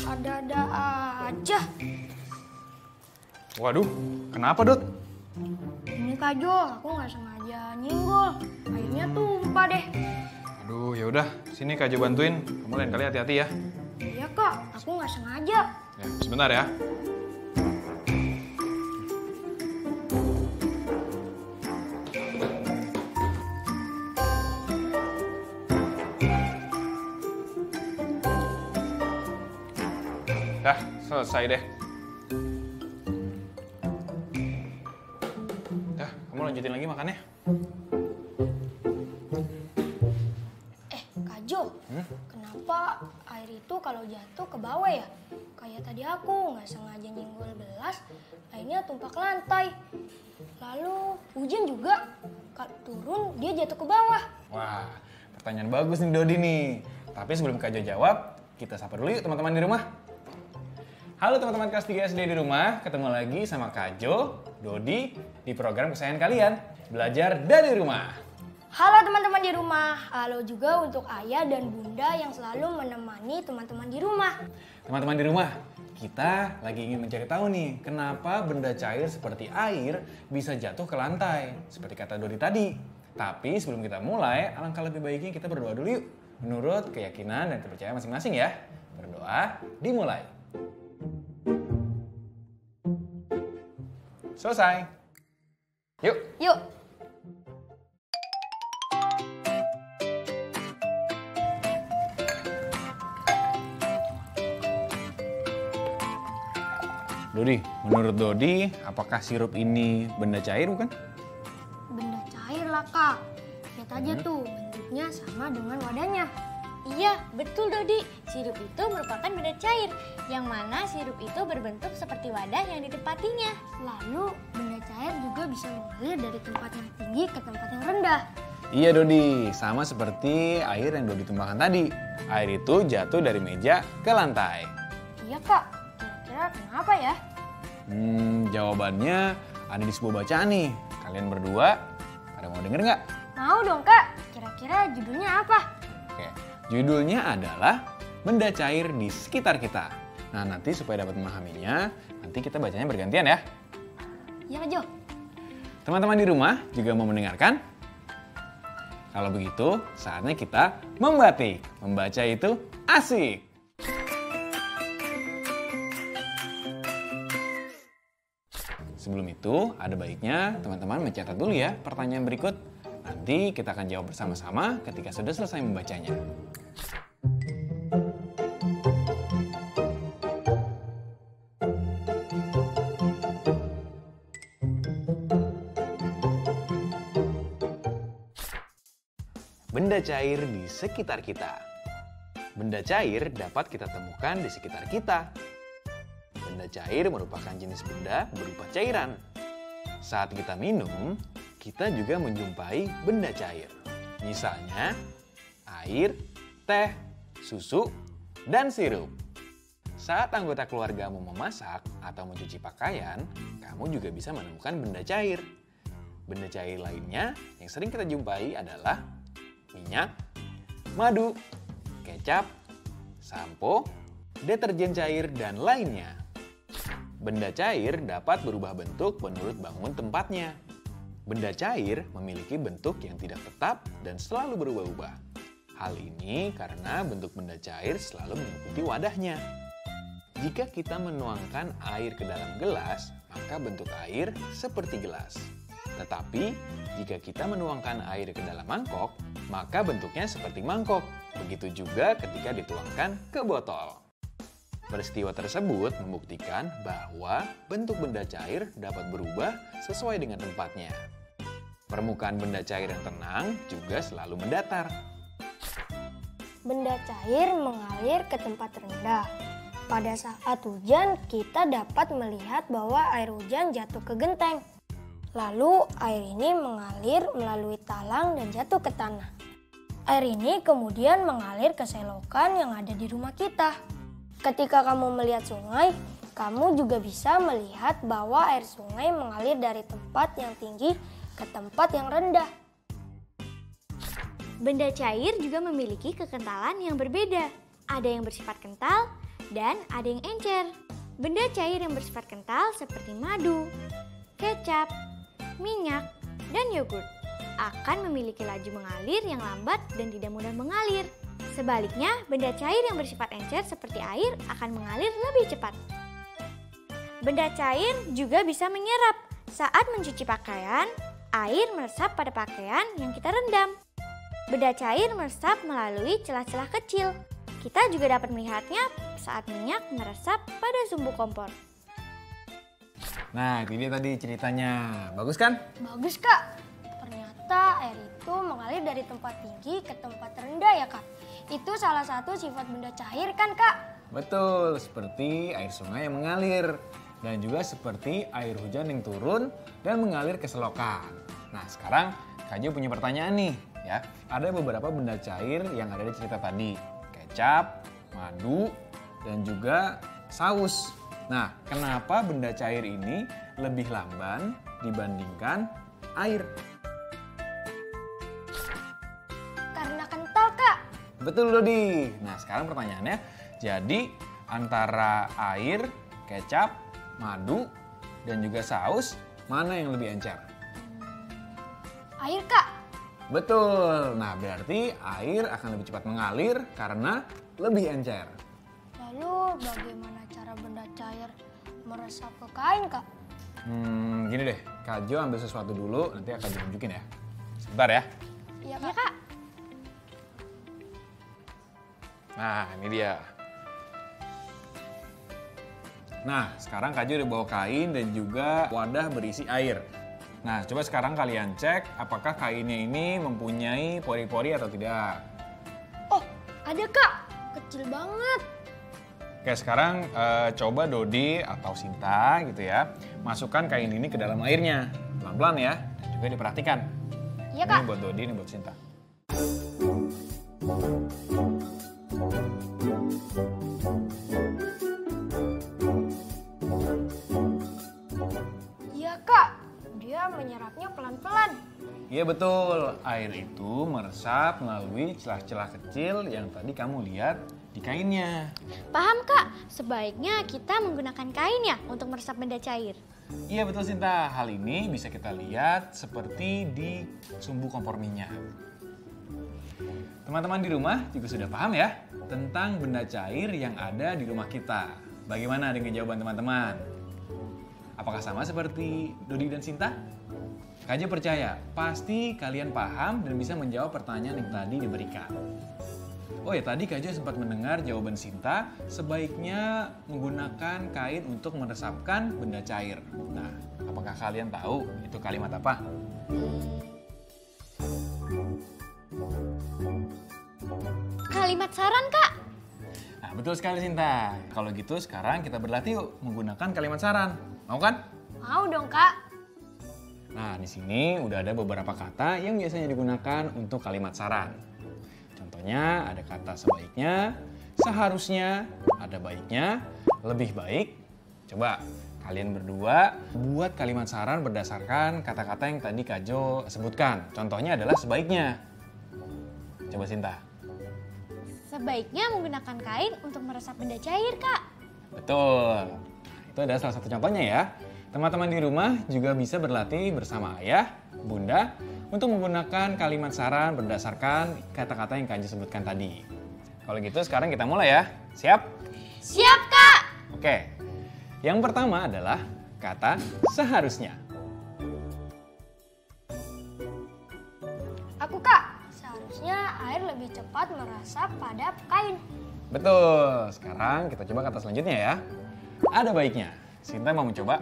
Ada-ada aja. Waduh, kenapa Dot? Ini Kak Jo, aku nggak sengaja nyenggol. Airnya tumpah deh. Aduh, ya udah, sini Kak Jo bantuin. Kamu lain kali hati-hati ya. Iya Kak, aku nggak sengaja. Ya, sebentar ya. Dah, selesai deh. Dah, kamu lanjutin lagi makannya. Kak Jo, kenapa air itu kalau jatuh ke bawah ya? Kayak tadi aku nggak sengaja nyenggol gelas, airnya tumpah ke lantai. Lalu hujan juga, turun dia jatuh ke bawah. Wah, pertanyaan bagus nih Dodi nih. Tapi sebelum Kak Jo jawab, kita sapa dulu yuk teman-teman di rumah. Halo teman-teman kelas 3 SD di rumah, ketemu lagi sama Kak Jo, Dodi di program kesayangan kalian, Belajar dari Rumah. Halo teman-teman di rumah, halo juga untuk ayah dan bunda yang selalu menemani teman-teman di rumah. Teman-teman di rumah, kita lagi ingin mencari tahu nih, kenapa benda cair seperti air bisa jatuh ke lantai, seperti kata Dodi tadi. Tapi sebelum kita mulai, alangkah lebih baiknya kita berdoa dulu yuk, menurut keyakinan dan kepercayaan masing-masing ya. Berdoa, dimulai. Selesai. Yuk. Yuk. Dodi, menurut Dodi, apakah sirup ini benda cair bukan? Benda cair lah Kak. Lihat aja tuh, bentuknya sama dengan wadahnya. Iya, betul Dodi. Sirup itu merupakan benda cair, yang mana sirup itu berbentuk seperti wadah yang ditempatinya. Lalu benda cair juga bisa mengalir dari tempat yang tinggi ke tempat yang rendah. Iya Dodi, sama seperti air yang Dodi tumbahkan tadi. Air itu jatuh dari meja ke lantai. Iya Kak, kira-kira kenapa ya? Jawabannya ada di sebuah bacaan nih. Kalian berdua, pada mau denger nggak? Mau dong Kak, kira-kira judulnya apa? Oke, judulnya adalah benda cair di sekitar kita. Nah, nanti supaya dapat memahaminya, nanti kita bacanya bergantian ya. Iya Kak Jo. Teman-teman di rumah juga mau mendengarkan? Kalau begitu, saatnya kita membatik. Membaca itu asik. Sebelum itu, ada baiknya teman-teman mencatat dulu ya pertanyaan berikut. Nanti kita akan jawab bersama-sama ketika sudah selesai membacanya. Benda cair di sekitar kita. Benda cair dapat kita temukan di sekitar kita. Benda cair merupakan jenis benda berupa cairan. Saat kita minum, kita juga menjumpai benda cair. Misalnya, air, teh, susu, dan sirup. Saat anggota keluargamu memasak atau mencuci pakaian, kamu juga bisa menemukan benda cair. Benda cair lainnya yang sering kita jumpai adalah minyak, madu, kecap, sampo, deterjen cair, dan lainnya. Benda cair dapat berubah bentuk menurut bangun tempatnya. Benda cair memiliki bentuk yang tidak tetap dan selalu berubah-ubah. Hal ini karena bentuk benda cair selalu mengikuti wadahnya. Jika kita menuangkan air ke dalam gelas, maka bentuk air seperti gelas. Tetapi, jika kita menuangkan air ke dalam mangkok, maka bentuknya seperti mangkok. Begitu juga ketika dituangkan ke botol. Peristiwa tersebut membuktikan bahwa bentuk benda cair dapat berubah sesuai dengan tempatnya. Permukaan benda cair yang tenang juga selalu mendatar. Benda cair mengalir ke tempat rendah. Pada saat hujan, kita dapat melihat bahwa air hujan jatuh ke genteng. Lalu, air ini mengalir melalui talang dan jatuh ke tanah. Air ini kemudian mengalir ke selokan yang ada di rumah kita. Ketika kamu melihat sungai, kamu juga bisa melihat bahwa air sungai mengalir dari tempat yang tinggi ke tempat yang rendah. Benda cair juga memiliki kekentalan yang berbeda. Ada yang bersifat kental dan ada yang encer. Benda cair yang bersifat kental seperti madu, kecap, minyak, dan yogurt akan memiliki laju mengalir yang lambat dan tidak mudah mengalir. Sebaliknya, benda cair yang bersifat encer seperti air akan mengalir lebih cepat. Benda cair juga bisa menyerap. Saat mencuci pakaian, air meresap pada pakaian yang kita rendam. Benda cair meresap melalui celah-celah kecil. Kita juga dapat melihatnya saat minyak meresap pada sumbu kompor. Nah, ini tadi ceritanya. Bagus kan? Bagus, Kak. Ternyata air itu mengalir dari tempat tinggi ke tempat rendah ya, Kak. Itu salah satu sifat benda cair kan, Kak? Betul, seperti air sungai yang mengalir. Dan juga seperti air hujan yang turun dan mengalir ke selokan. Nah, sekarang Kak Jo punya pertanyaan nih. Ya, ada beberapa benda cair yang ada di cerita tadi. Kecap, madu, dan juga saus. Nah, kenapa benda cair ini lebih lamban dibandingkan air? Karena kental, Kak. Betul, Dodi. Nah, sekarang pertanyaannya, jadi antara air, kecap, madu, dan juga saus, mana yang lebih encer? Air, Kak. Betul. Nah, berarti air akan lebih cepat mengalir karena lebih encer. Lalu bagaimana cara benda cair meresap ke kain, Kak? Gini deh, Kak Jo ambil sesuatu dulu, nanti akan tunjukin ya. Sebentar ya. Iya, Ya, Kak. Kak. Nah, ini dia. Nah, sekarang Kak Jo udah bawa kain dan juga wadah berisi air. Nah, coba sekarang kalian cek apakah kainnya ini mempunyai pori-pori atau tidak. Oh, ada, Kak. Kecil banget. Oke, sekarang coba Dodi atau Sinta gitu ya, masukkan kain ini ke dalam airnya. Pelan-pelan ya, dan juga diperhatikan. Iya, Kak. Ini buat Dodi, ini buat Sinta. Iya, Kak. Dia menyerapnya pelan-pelan. Iya betul, air itu meresap melalui celah-celah kecil yang tadi kamu lihat di kainnya. Paham, Kak? Sebaiknya kita menggunakan kain ya untuk meresap benda cair. Iya betul Sinta, hal ini bisa kita lihat seperti di sumbu kompor minyak. Teman-teman di rumah juga sudah paham ya tentang benda cair yang ada di rumah kita. Bagaimana dengan jawaban teman-teman? Apakah sama seperti Dodi dan Sinta? Kak Jo percaya, pasti kalian paham dan bisa menjawab pertanyaan yang tadi diberikan. Oh ya, tadi Kak Jo sempat mendengar jawaban Sinta, sebaiknya menggunakan kain untuk meresapkan benda cair. Nah, apakah kalian tahu itu kalimat apa? Kalimat saran, Kak. Nah, betul sekali Sinta. Kalau gitu sekarang kita berlatih yuk menggunakan kalimat saran. Mau kan? Mau dong, Kak. Nah, di sini udah ada beberapa kata yang biasanya digunakan untuk kalimat saran. Contohnya ada kata sebaiknya, seharusnya, ada baiknya, lebih baik. Coba kalian berdua buat kalimat saran berdasarkan kata-kata yang tadi Kak Jo sebutkan. Contohnya adalah sebaiknya. Coba Sinta. Sebaiknya menggunakan kain untuk meresap benda cair, Kak. Betul. Itu adalah salah satu contohnya ya. Teman-teman di rumah juga bisa berlatih bersama ayah, bunda, untuk menggunakan kalimat saran berdasarkan kata-kata yang Kak Jo sebutkan tadi. Kalau gitu sekarang kita mulai ya. Siap? Siap, Kak. Oke. Yang pertama adalah kata seharusnya. Aku, Kak. Seharusnya air lebih cepat meresap pada kain. Betul. Sekarang kita coba kata selanjutnya ya. Ada baiknya. Sinta mau mencoba?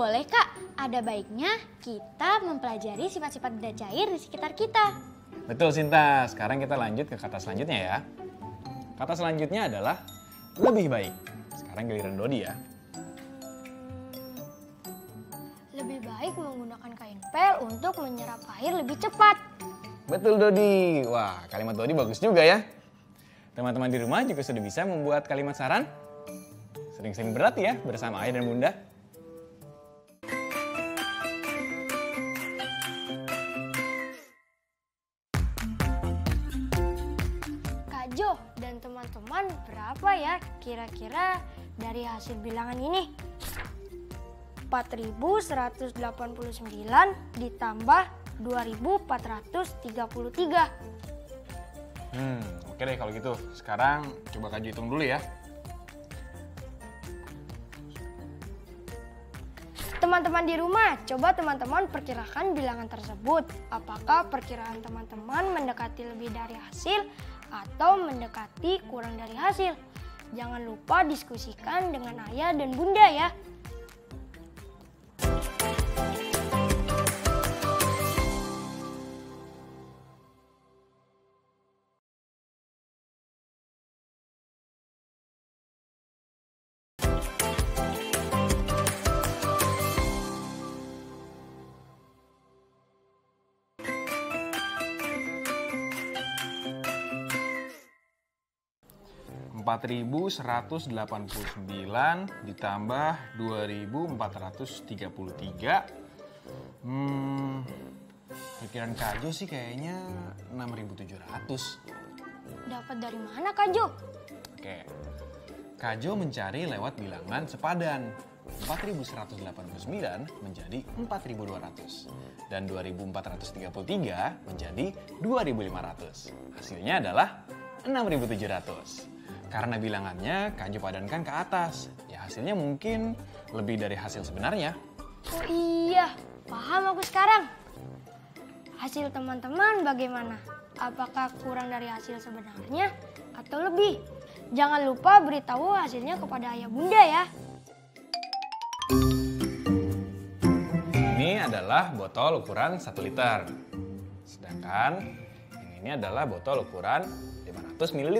Boleh Kak, ada baiknya kita mempelajari sifat-sifat benda cair di sekitar kita. Betul Sinta, sekarang kita lanjut ke kata selanjutnya ya. Kata selanjutnya adalah lebih baik. Sekarang giliran Dodi ya. Lebih baik menggunakan kain pel untuk menyerap air lebih cepat. Betul Dodi. Wah, kalimat Dodi bagus juga ya. Teman-teman di rumah juga sudah bisa membuat kalimat saran. Sering-sering berlatih ya bersama ayah dan bunda. Kak Jo dan teman-teman, berapa ya kira-kira dari hasil bilangan ini? 4.189 ditambah 2.433. Oke deh kalau gitu. Sekarang coba Kak Jo hitung dulu ya. Teman-teman di rumah, coba teman-teman perkirakan bilangan tersebut. Apakah perkiraan teman-teman mendekati lebih dari hasil atau mendekati kurang dari hasil? Jangan lupa diskusikan dengan ayah dan bunda ya. Empat 4.189 ditambah 2.433. Pikiran Kak Jo sih kayaknya 6.700. Dapat dari mana Kak Jo? Oke. Kak Jo mencari lewat bilangan sepadan. 4.189 menjadi 4.200 dan 2.433 menjadi 2.500. Hasilnya adalah 6.700. Karena bilangannya Kak Jo padankan ke atas. Ya hasilnya mungkin lebih dari hasil sebenarnya. Oh iya, paham aku sekarang. Hasil teman-teman bagaimana? Apakah kurang dari hasil sebenarnya atau lebih? Jangan lupa beritahu hasilnya kepada ayah bunda ya. Ini adalah botol ukuran 1 liter. Sedangkan yang ini adalah botol ukuran 500 ml.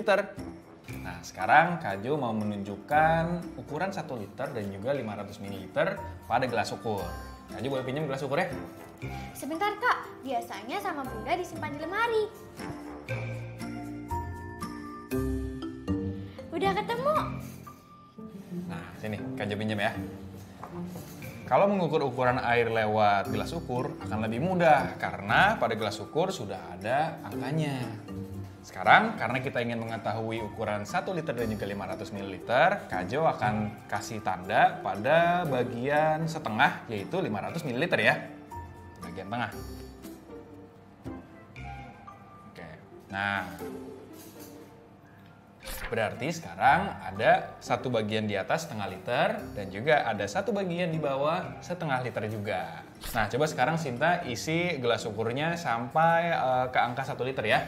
Nah, sekarang Kak Jo mau menunjukkan ukuran 1 liter dan juga 500 ml pada gelas ukur. Kak Jo boleh pinjam gelas ukurnya? Sebentar Kak, biasanya sama bunda disimpan di lemari. Udah ketemu. Nah, sini Kak Jo pinjam ya. Kalau mengukur ukuran air lewat gelas ukur akan lebih mudah karena pada gelas ukur sudah ada angkanya. Sekarang karena kita ingin mengetahui ukuran 1 liter dan juga 500 ml, Kak Jo akan kasih tanda pada bagian setengah yaitu 500 ml ya. Bagian tengah. Oke. Nah, berarti sekarang ada satu bagian di atas setengah liter dan juga ada satu bagian di bawah setengah liter juga. Nah, coba sekarang Sinta isi gelas ukurnya sampai ke angka 1 liter ya.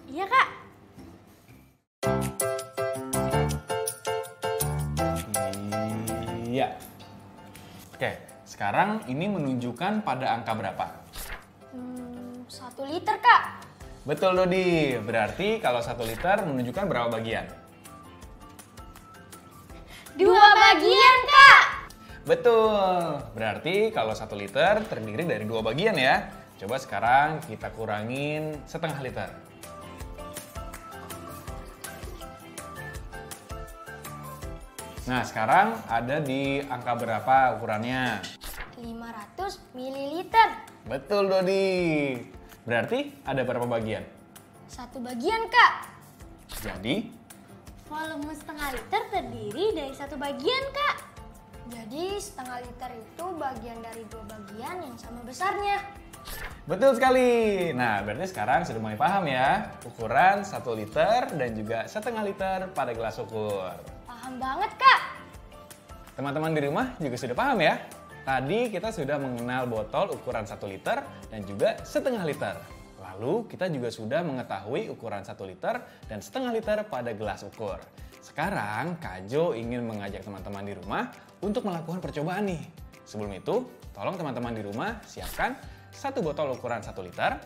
Iya Kak. Iya. Oke, sekarang ini menunjukkan pada angka berapa? 1 liter Kak. Betul Dodi, berarti kalau 1 liter menunjukkan berapa bagian? 2 bagian Kak. Betul, berarti kalau 1 liter terdiri dari 2 bagian ya. Coba sekarang kita kurangin setengah liter. Nah, sekarang ada di angka berapa ukurannya? 500 ml. Betul Dodi. Berarti ada berapa bagian? 1 bagian Kak. Jadi, Volume setengah liter terdiri dari 1 bagian Kak. Jadi setengah liter itu bagian dari 2 bagian yang sama besarnya. betul sekali. Nah, berarti sekarang sudah mulai paham ya ukuran 1 liter dan juga setengah liter pada gelas ukur. Paham banget Kak. Teman-teman di rumah juga sudah paham ya? Tadi kita sudah mengenal botol ukuran 1 liter dan juga setengah liter. Lalu kita juga sudah mengetahui ukuran 1 liter dan setengah liter pada gelas ukur. Sekarang Kak Jo ingin mengajak teman-teman di rumah untuk melakukan percobaan nih. Sebelum itu, tolong teman-teman di rumah siapkan 1 botol ukuran 1 liter,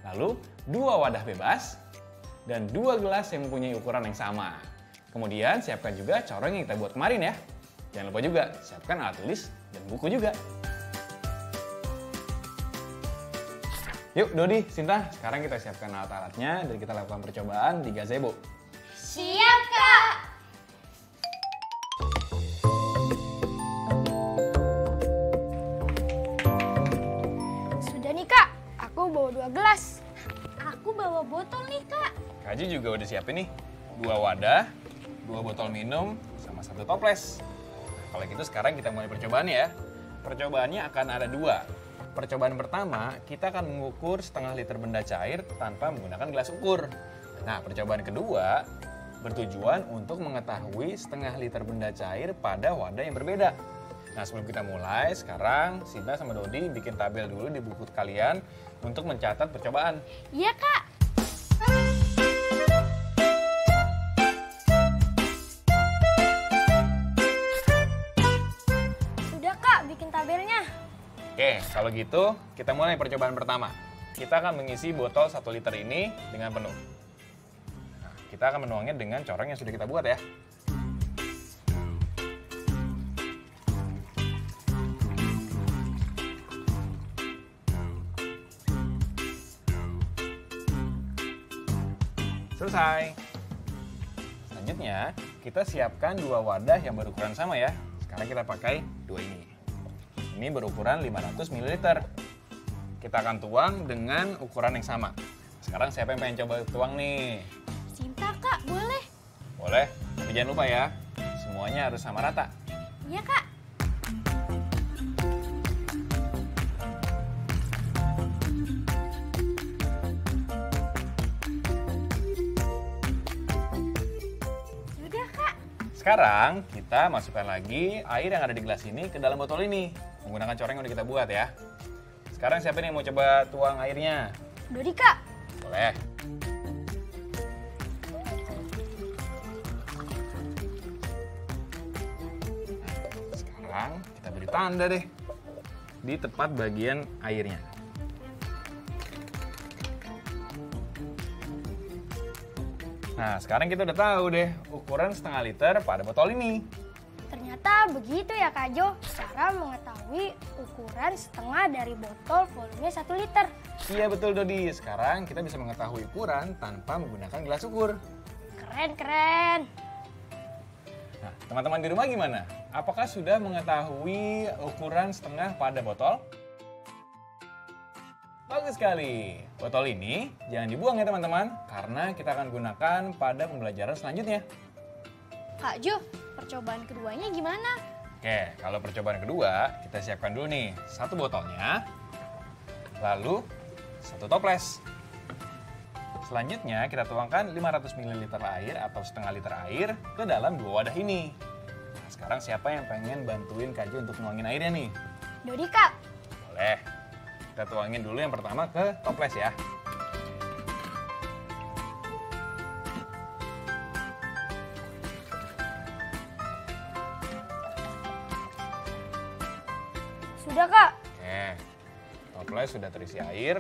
lalu 2 wadah bebas, dan 2 gelas yang mempunyai ukuran yang sama. Kemudian siapkan juga corong yang kita buat kemarin ya. Jangan lupa juga siapkan alat tulis dan buku juga. Yuk Dodi, Sinta, sekarang kita siapkan alat-alatnya dan kita lakukan percobaan di gazebo. Siap, Kak! Sudah nih Kak, aku bawa 2 gelas. Aku bawa botol nih, Kak. Kak Ji juga udah siapin nih 2 wadah, 2 botol minum, sama 1 toples. Kalau gitu sekarang kita mulai percobaannya ya. Percobaannya akan ada 2. Percobaan pertama, kita akan mengukur setengah liter benda cair tanpa menggunakan gelas ukur. Nah, percobaan kedua bertujuan untuk mengetahui setengah liter benda cair pada wadah yang berbeda. Nah, sebelum kita mulai, sekarang Sinta sama Dodi bikin tabel dulu di buku kalian untuk mencatat percobaan. Iya, Kak. Sudah Kak, bikin tabelnya. Oke, kalau gitu kita mulai percobaan pertama. Kita akan mengisi botol 1 liter ini dengan penuh. Nah, kita akan menuangnya dengan corong yang sudah kita buat ya. Selesai. Selanjutnya, kita siapkan 2 wadah yang berukuran sama ya. Sekarang kita pakai 2 ini. Ini berukuran 500 ml. Kita akan tuang dengan ukuran yang sama. Sekarang siapa yang pengen coba tuang nih? Sinta, Kak, boleh? Boleh, tapi jangan lupa ya, semuanya harus sama rata. Iya, Kak. Sudah, Kak. Sekarang kita masukkan lagi air yang ada di gelas ini ke dalam botol ini. Menggunakan coreng yang udah kita buat ya. Sekarang siapa nih yang mau coba tuang airnya? Dodi Kak. Boleh. Sekarang kita beri tanda deh di tepat bagian airnya. Nah, sekarang kita udah tahu deh ukuran setengah liter pada botol ini. Ternyata begitu ya Kak Jo, cara mengetahui ukuran setengah dari botol volume 1 liter. Iya betul Dodi, sekarang kita bisa mengetahui ukuran tanpa menggunakan gelas ukur. Keren. Nah, teman-teman di rumah gimana? Apakah sudah mengetahui ukuran setengah pada botol? Bagus sekali. Botol ini jangan dibuang ya teman-teman, karena kita akan gunakan pada pembelajaran selanjutnya. Kak Jo, percobaan keduanya gimana? Oke, kalau percobaan kedua, kita siapkan dulu nih 1 botolnya, lalu 1 toples. Selanjutnya kita tuangkan 500 ml air atau setengah liter air ke dalam 2 wadah ini. Nah, sekarang siapa yang pengen bantuin Kak Jo untuk nuangin airnya nih? Dodi Kak. Boleh. Kita tuangin dulu yang pertama ke toples ya. Sudah Kak. Oke, toples sudah terisi air.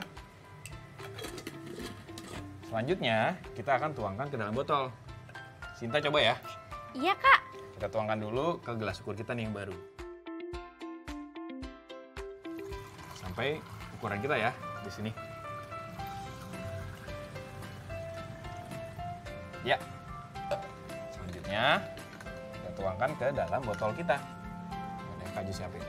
Selanjutnya, kita akan tuangkan ke dalam botol. Sinta coba ya. Iya, Kak. Kita tuangkan dulu ke gelas ukur kita nih yang baru. Sampai ukuran kita ya, di sini. Ya. Selanjutnya, kita tuangkan ke dalam botol kita. Ada yang Kak Jo siapin.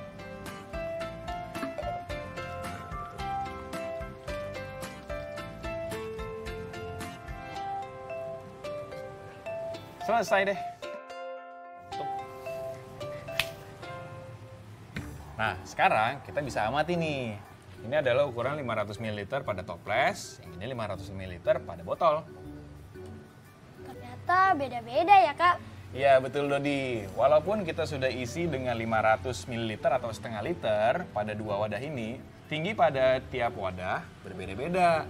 Selesai deh. Tuh. Nah, sekarang kita bisa amati nih. Ini adalah ukuran 500 ml pada toples, yang ini 500 ml pada botol. Ternyata beda-beda ya Kak. Iya, betul Dodi. Walaupun kita sudah isi dengan 500 ml atau setengah liter pada 2 wadah ini, tinggi pada tiap wadah berbeda-beda.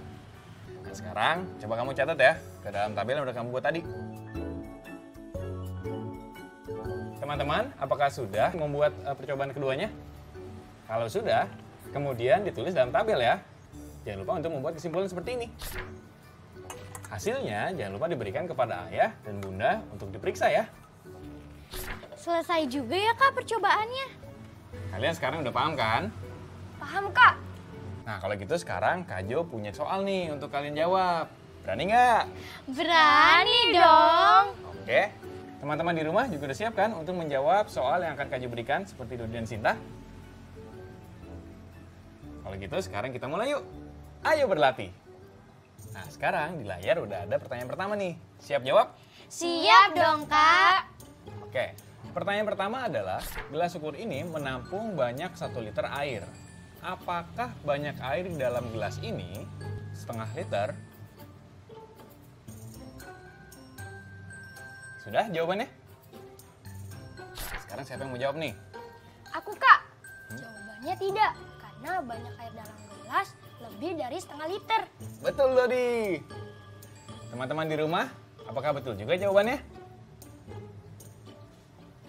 Nah, sekarang coba kamu catat ya ke dalam tabel yang udah kamu buat tadi. Teman-teman, apakah sudah membuat percobaan keduanya? Kalau sudah, kemudian ditulis dalam tabel ya. Jangan lupa untuk membuat kesimpulan seperti ini. Hasilnya jangan lupa diberikan kepada ayah dan bunda untuk diperiksa ya. Selesai juga ya Kak percobaannya? Kalian sekarang udah paham kan? Paham, Kak? Nah kalau gitu sekarang Kak Jo punya soal nih untuk kalian jawab. Berani nggak? Berani dong. Oke. Teman-teman di rumah juga udah siap kan untuk menjawab soal yang akan Kak Jo berikan seperti Dodi dan Sinta? Kalau gitu sekarang kita mulai yuk. Ayo berlatih. Nah sekarang di layar udah ada pertanyaan pertama nih. Siap jawab? Siap dong Kak. Oke. Pertanyaan pertama adalah, gelas ukur ini menampung banyak 1 liter air. Apakah banyak air di dalam gelas ini setengah liter? Sudah jawabannya? Sekarang siapa yang mau jawab nih? Aku, Kak. Jawabannya tidak, karena banyak air dalam gelas lebih dari setengah liter. Betul, Dodi. Teman-teman di rumah, apakah betul juga jawabannya?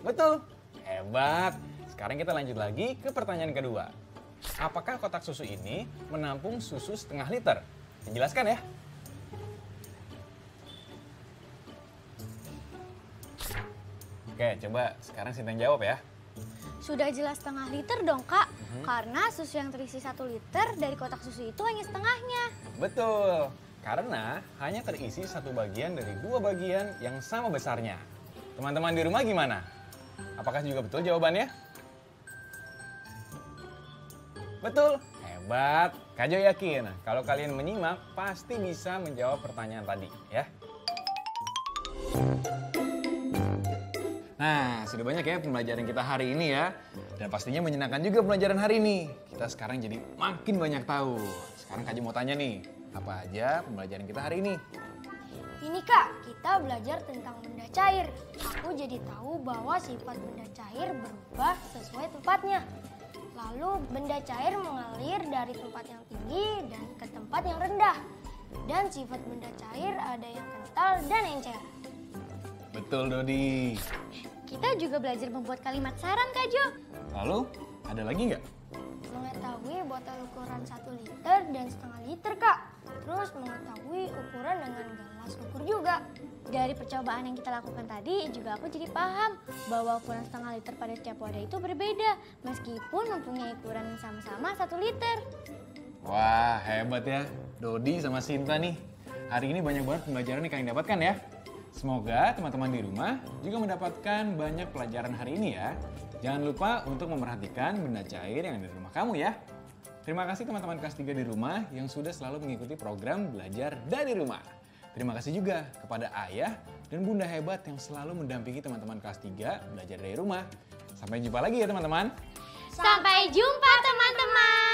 Betul. Hebat. Sekarang kita lanjut lagi ke pertanyaan kedua. Apakah kotak susu ini menampung susu setengah liter? Dijelaskan ya. Oke, coba sekarang Sinta yang jawab ya. Sudah jelas setengah liter dong Kak. Karena susu yang terisi 1 liter dari kotak susu itu hanya setengahnya. Betul. Karena hanya terisi 1 bagian dari 2 bagian yang sama besarnya. Teman-teman di rumah gimana? Apakah juga betul jawabannya? Betul. Hebat. Kak Jo yakin kalau kalian menyimak pasti bisa menjawab pertanyaan tadi ya. Nah, sudah banyak ya pembelajaran kita hari ini ya. Dan pastinya menyenangkan juga pembelajaran hari ini. Kita sekarang jadi makin banyak tahu. Sekarang Kak Jo mau tanya nih, apa aja pembelajaran kita hari ini? Ini, Kak, kita belajar tentang benda cair. Aku jadi tahu bahwa sifat benda cair berubah sesuai tempatnya. Lalu benda cair mengalir dari tempat yang tinggi dan ke tempat yang rendah. Dan sifat benda cair ada yang kental dan encer. Betul, Dodi. Kita juga belajar membuat kalimat saran Kak Jo. Lalu, ada lagi nggak? Mengetahui botol ukuran 1 liter dan setengah liter, Kak. Terus mengetahui ukuran dengan gelas ukur juga. Dari percobaan yang kita lakukan tadi juga aku jadi paham bahwa ukuran setengah liter pada setiap wadah itu berbeda meskipun mempunyai ukuran yang sama-sama 1 liter. Wah, hebat ya. Dodi sama Sinta nih. Hari ini banyak banget pembelajaran yang kalian dapatkan ya. Semoga teman-teman di rumah juga mendapatkan banyak pelajaran hari ini ya. Jangan lupa untuk memperhatikan benda cair yang ada di rumah kamu ya. Terima kasih teman-teman kelas 3 di rumah yang sudah selalu mengikuti program belajar dari rumah. Terima kasih juga kepada ayah dan bunda hebat yang selalu mendampingi teman-teman kelas 3 belajar dari rumah. Sampai jumpa lagi ya teman-teman. Sampai jumpa teman-teman.